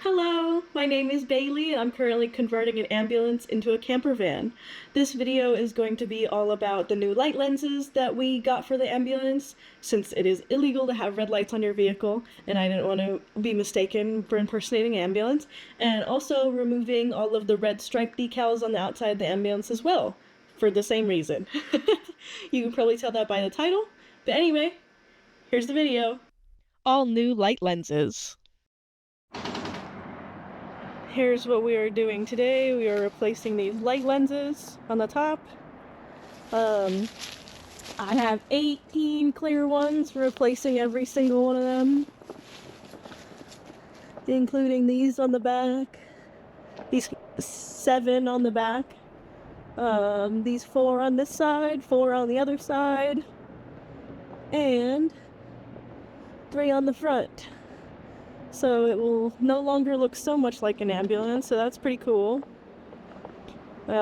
Hello, my name is Bailey and I'm currently converting an ambulance into a camper van. This video is going to be all about the new light lenses that we got for the ambulance, since it is illegal to have red lights on your vehicle and I didn't want to be mistaken for impersonating an ambulance, and also removing all of the red stripe decals on the outside of the ambulance as well, for the same reason. You can probably tell that by the title, but anyway, here's the video. All new light lenses. Here's what we are doing today. We are replacing these light lenses on the top. I have 18 clear ones, replacing every single one of them, including these on the back, these 7 on the back, these 4 on this side, 4 on the other side, and 3 on the front. So it will no longer look so much like an ambulance, so that's pretty cool. I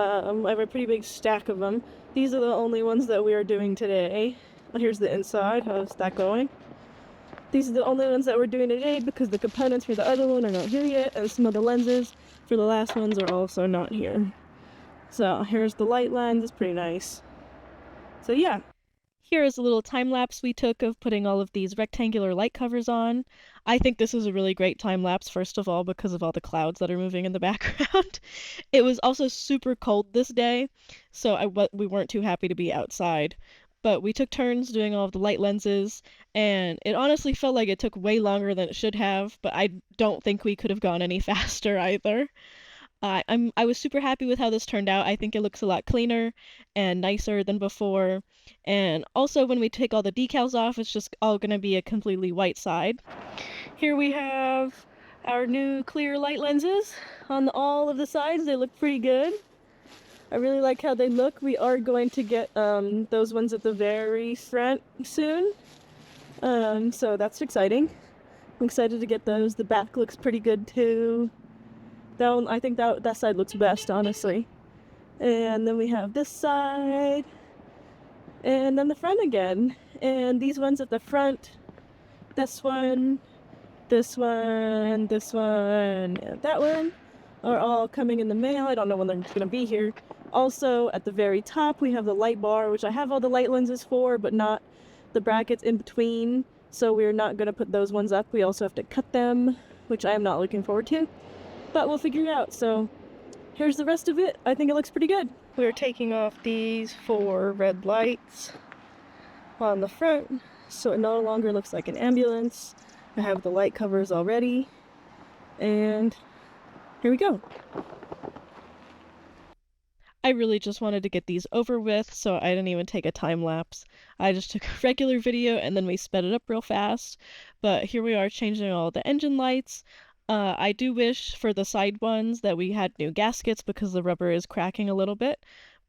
have a pretty big stack of them. These are the only ones that we are doing today. Here's the inside. How's that going? These are the only ones that we're doing today because the components for the other one are not here yet, and some of the lenses for the last ones are also not here. So here's the light lens. It's pretty nice. So yeah. Here is a little time lapse we took of putting all of these rectangular light covers on. I think this is a really great time lapse, first of all, because of all the clouds that are moving in the background. It was also super cold this day, so we weren't too happy to be outside. But we took turns doing all of the light lenses, and it honestly felt like it took way longer than it should have, but I don't think we could have gone any faster either. I was super happy with how this turned out. I think it looks a lot cleaner and nicer than before. And also when we take all the decals off, it's just all gonna be a completely white side. Here we have our new clear light lenses on all of the sides. They look pretty good. I really like how they look. We are going to get those ones at the very front soon. So that's exciting. I'm excited to get those. The back looks pretty good too. I think that side looks best, honestly. And then we have this side, and then the front again. And these ones at the front, this one, this one, this one, and that one, are all coming in the mail. I don't know when they're going to be here. Also, at the very top, we have the light bar, which I have all the light lenses for, but not the brackets in between. So we're not going to put those ones up. We also have to cut them, which I am not looking forward to. But we'll figure it out. So here's the rest of it. I think it looks pretty good. We're taking off these 4 red lights on the front, so it no longer looks like an ambulance. I have the light covers already, and here we go. I really just wanted to get these over with, so I didn't even take a time lapse. I just took a regular video and then we sped it up real fast. But here we are changing all the engine lights. I do wish for the side ones that we had new gaskets because the rubber is cracking a little bit,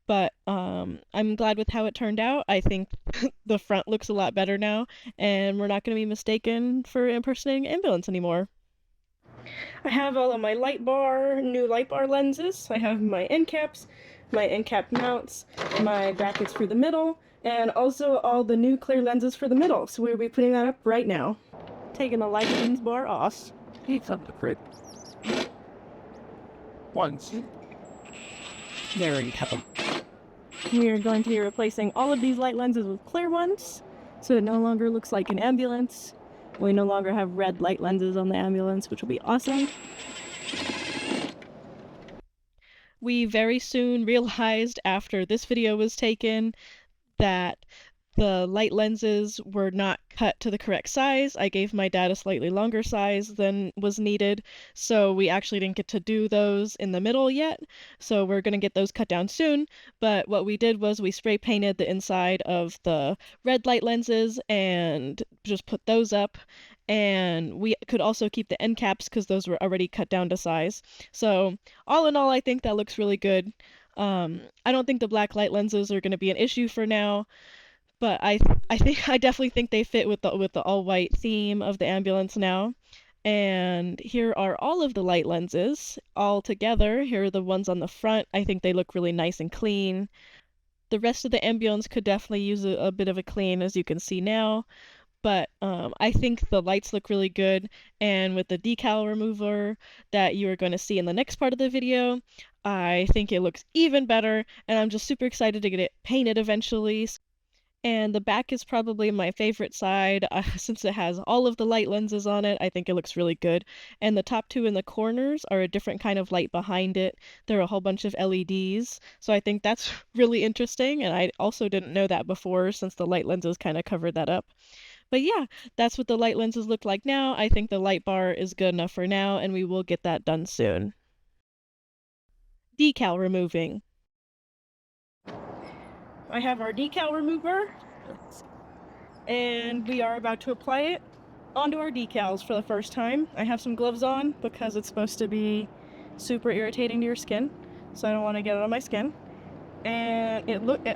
but I'm glad with how it turned out. I think the front looks a lot better now, and we're not going to be mistaken for impersonating an ambulance anymore. I have all of my new light bar lenses. I have my end caps, my end cap mounts, my brackets for the middle, and also all the new clear lenses for the middle. So we'll be putting that up right now. Taking the light lens bar off. It's up to Fred. Once. There you have them. We are going to be replacing all of these light lenses with clear ones, so it no longer looks like an ambulance. We no longer have red light lenses on the ambulance, which will be awesome. We very soon realized after this video was taken that the light lenses were not cut to the correct size. I gave my dad a slightly longer size than was needed, so we actually didn't get to do those in the middle yet. So we're going to get those cut down soon, but what we did was we spray painted the inside of the red light lenses and just put those up. And we could also keep the end caps because those were already cut down to size. So all in all, I think that looks really good. I don't think the black light lenses are going to be an issue for now. But I definitely think they fit with the all-white theme of the ambulance now. And here are all of the light lenses all together. Here are the ones on the front. I think they look really nice and clean. The rest of the ambulance could definitely use a bit of a clean, as you can see now. but I think the lights look really good, and with the decal remover that you are going to see in the next part of the video, I think it looks even better, and I'm just super excited to get it painted eventually. And the back is probably my favorite side since it has all of the light lenses on it. I think it looks really good. And the top two in the corners are a different kind of light behind it. There are a whole bunch of LEDs. So I think that's really interesting. And I also didn't know that before since the light lenses kind of covered that up. But yeah, that's what the light lenses look like now. I think the light bar is good enough for now, and we will get that done soon. Decal removing. I have our decal remover, and we are about to apply it onto our decals for the first time. I have some gloves on because it's supposed to be super irritating to your skin, so I don't want to get it on my skin. And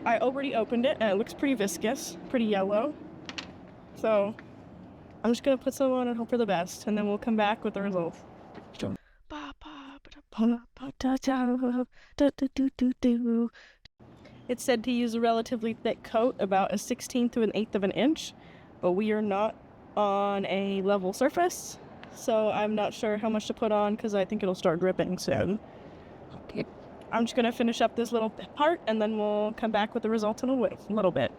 I already opened it, and it looks pretty viscous, pretty yellow. So I'm just gonna put some on and hope for the best, and then we'll come back with the results. It said to use a relatively thick coat, about a 1/16 to an 1/8 of an inch, but we are not on a level surface, so I'm not sure how much to put on because I think it'll start dripping soon. Okay. I'm just gonna finish up this little part and then we'll come back with the results in a little bit.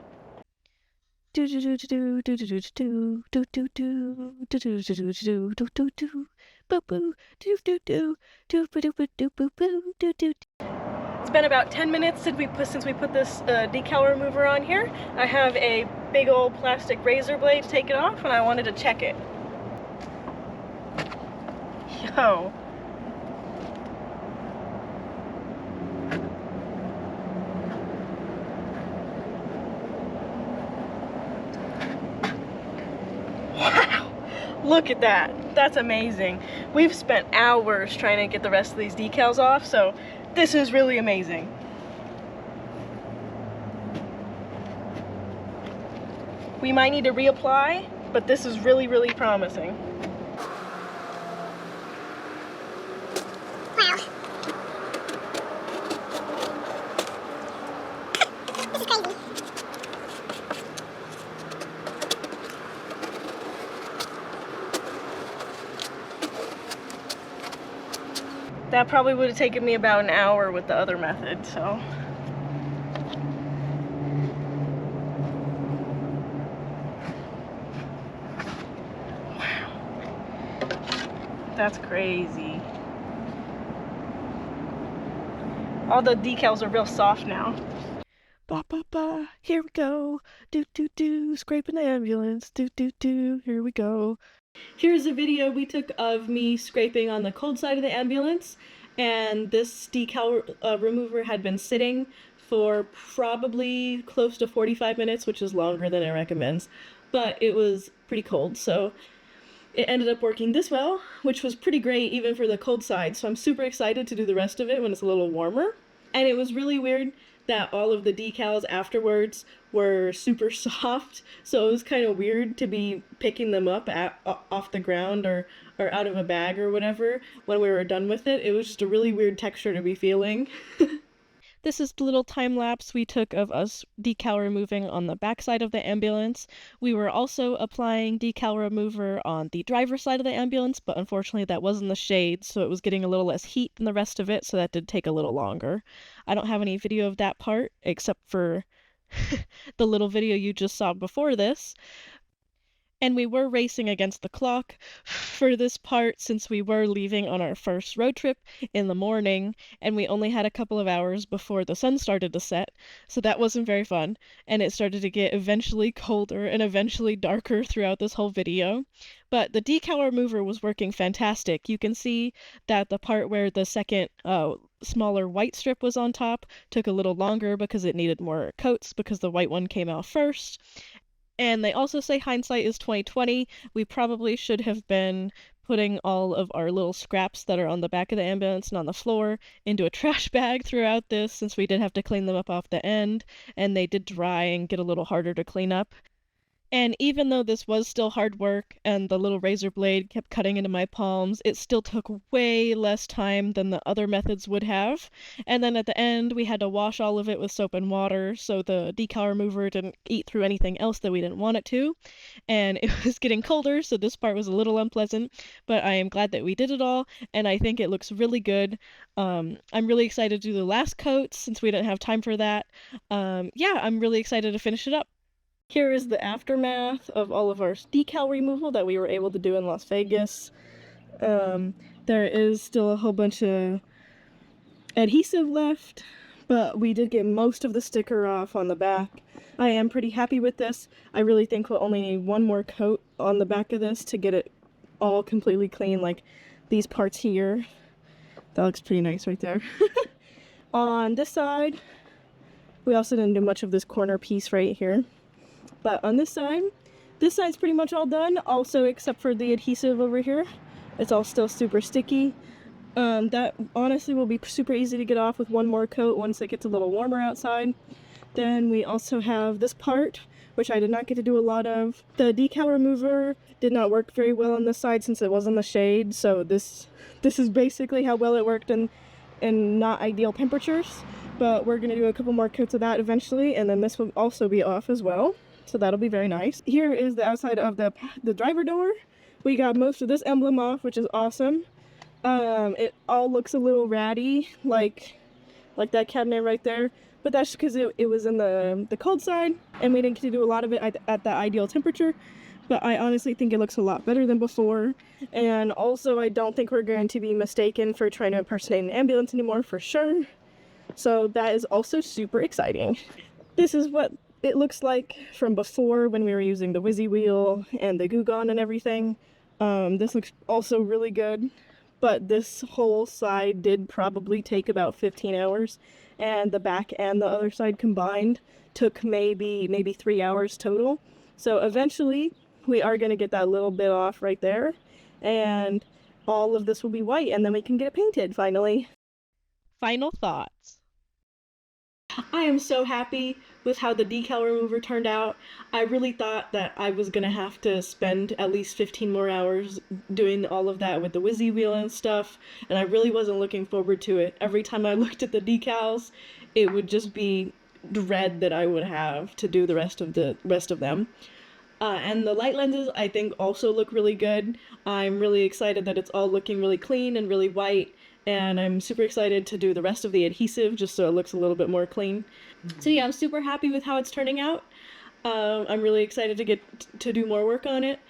It's been about 10 minutes since we put this decal remover on here. I have a big old plastic razor blade to take it off, and I wanted to check it. Yo. Wow, look at that. That's amazing. We've spent hours trying to get the rest of these decals off, so this is really amazing. We might need to reapply, but this is really, really promising. Wow. This is crazy. That probably would have taken me about an hour with the other method, so. Wow. That's crazy. All the decals are real soft now. Ba ba ba, here we go. Do do do, scraping the ambulance. Do do do, here we go. Here's a video we took of me scraping on the cold side of the ambulance, and this decal remover had been sitting for probably close to 45 minutes, which is longer than it recommends, but it was pretty cold, so it ended up working this well, which was pretty great even for the cold side, so I'm super excited to do the rest of it when it's a little warmer. And it was really weird that all of the decals afterwards were super soft, so it was kind of weird to be picking them up off the ground or out of a bag or whatever when we were done with it. It was just a really weird texture to be feeling. This is the little time lapse we took of us decal removing on the backside of the ambulance. We were also applying decal remover on the driver's side of the ambulance, but unfortunately that was in the shade, so it was getting a little less heat than the rest of it, so that did take a little longer. I don't have any video of that part, except for the little video you just saw before this. And we were racing against the clock for this part since we were leaving on our first road trip in the morning, and we only had a couple of hours before the sun started to set, so that wasn't very fun, and it started to get eventually colder and eventually darker throughout this whole video. But the decal remover was working fantastic. You can see that the part where the second smaller white strip was on top took a little longer because it needed more coats because the white one came out first. And they also say hindsight is 20/20. We probably should have been putting all of our little scraps that are on the back of the ambulance and on the floor into a trash bag throughout this, since we did have to clean them up off the end, and they did dry and get a little harder to clean up. And even though this was still hard work and the little razor blade kept cutting into my palms, it still took way less time than the other methods would have. And then at the end, we had to wash all of it with soap and water so the decal remover didn't eat through anything else that we didn't want it to. And it was getting colder, so this part was a little unpleasant, but I am glad that we did it all, and I think it looks really good. I'm really excited to do the last coats since we didn't have time for that. Yeah, I'm really excited to finish it up. Here is the aftermath of all of our decal removal that we were able to do in Las Vegas. There is still a whole bunch of adhesive left, but we did get most of the sticker off on the back. I am pretty happy with this. I really think we'll only need one more coat on the back of this to get it all completely clean, like these parts here. That looks pretty nice right there. On this side, we also didn't do much of this corner piece right here. But on this side's pretty much all done, also except for the adhesive over here. It's all still super sticky. That honestly will be super easy to get off with one more coat once it gets a little warmer outside. Then we also have this part, which I did not get to do a lot of. The decal remover did not work very well on this side since it was in the shade, so this is basically how well it worked in not ideal temperatures. But we're going to do a couple more coats of that eventually, and then this will also be off as well. So that'll be very nice. Here is the outside of the driver door. We got most of this emblem off, which is awesome. It all looks a little ratty, like that cabinet right there. But that's because it was in the cold side, and we didn't get to do a lot of it at the ideal temperature. But I honestly think it looks a lot better than before. And also, I don't think we're going to be mistaken for trying to impersonate an ambulance anymore, for sure. So that is also super exciting. This is what it looks like from before when we were using the Wizzy wheel and the Goo Gone and everything. This looks also really good, but this whole side did probably take about 15 hours, and the back and the other side combined took maybe 3 hours total. So eventually we are going to get that little bit off right there, and all of this will be white, and then we can get it painted finally. Final thoughts. I am so happy with how the decal remover turned out. I really thought that I was gonna have to spend at least 15 more hours doing all of that with the Wizzy wheel and stuff, and I really wasn't looking forward to it. Every time I looked at the decals, it would just be dread that I would have to do the rest of them. And the light lenses, I think, also look really good. I'm really excited that it's all looking really clean and really white, and I'm super excited to do the rest of the adhesive just so it looks a little bit more clean. So yeah, I'm super happy with how it's turning out. I'm really excited to get to do more work on it,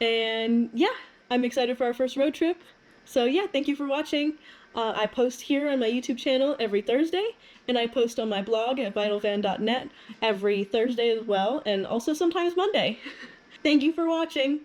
and yeah, I'm excited for our first road trip. So yeah, thank you for watching. I post here on my YouTube channel every Thursday, and I post on my blog at vitalvan.net every Thursday as well, and also sometimes Monday. Thank you for watching.